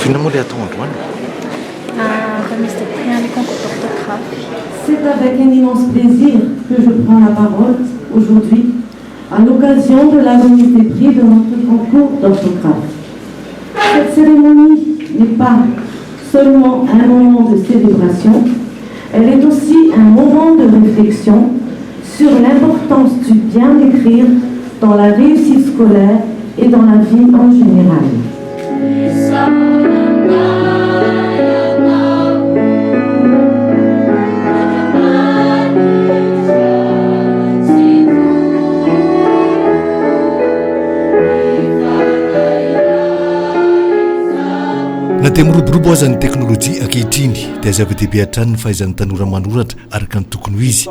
Finalement, les attentes, C'est avec un immense plaisir que je prends la parole aujourd'hui à l'occasion de la remise des prix de notre concours d'orthographe. Cette cérémonie n'est pas seulement un moment de célébration, elle est aussi un moment de réflexion sur l'importance du bien écrire dans la réussite scolaire et dans la vie en général. natemoroborombo azany teknôlôjia ankehitriny dia zava-dehibe hatrany ny fahaizan'ny tanora manoratra araka ny tokony ho izy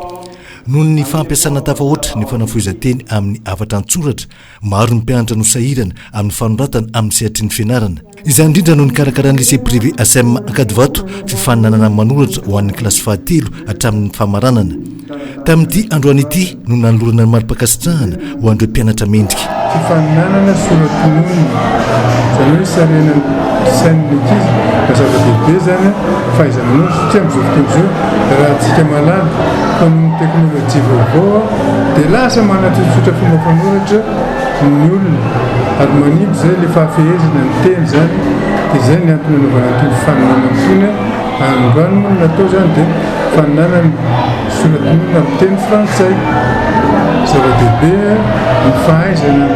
noho ny fampiasana tafahoatra ny fanafohezan-teny amin'ny avatra an-tsoratra maro ny mpianatra no sahirana amin'ny fanoratana amin'ny sehatry ny fianarana izany indrindra noho ny karakaran'ny lycée privé ASM Akadivato fifaninanana manoratra ho an'ny kilasy fahatelo hatramin'ny famaranana tamin'ity androany ity no nanolorana ny mari-pakasitrahana ho an'ireo mpianatra mendrika fifaninanana soratonony zany hoe sarena sain'ny ankizy na zava-dehibe zany fahaizana satria amin'izao fotoana izao raha antsika malala amin'ny teknôlôjia vaovao dia lasa manatsotra fomba fanoratra ny olona ary manimby zay le fahafehezana ny teny zany dia izay ny antony anaovana itony fifaninana itony androany moa natao zany dia fifaninanana soratonony amin'ny teny frantsay zava-dehibe ny fahaizana ny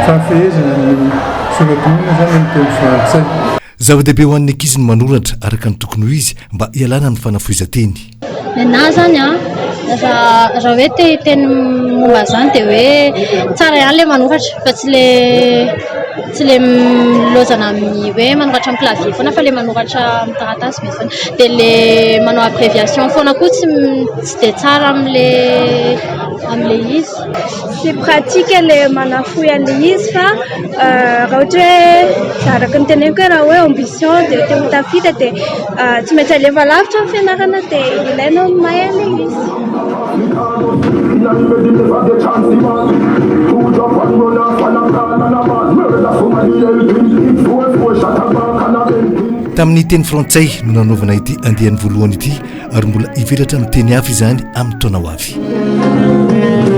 fahafehezana ny soratonona zany amin'ny teny frantsay zava-dehibe ho an'ny ankizy ny manoratra araka ny tokony ho izy mba hialana amin'ny fanafohezan-teny nena zany raha hoe teny momba zany dia hoe tsara ihany le manoratra fa tsy le milozana amin'ny hoe manoratra amin'ny clavier foana fa le manoratra amin'ny taratasy be foana dia le manao abréviation foana koa tsy dia tsara amin'le izy c'est pratique le manafoy an'le izy fa raha ohatra hoe araka ny teneniko hoe raha hoe ambition dia te ho tafita dia tsy maintsy aleva lavitra ny fianarana dia ilaina mahay an'le izy tamin'ny teny frantsay no nanaovana ity andehan'ny voalohany ity ary mbola hivelatra amin'ny teny hafa izany amin'ny taona ho avy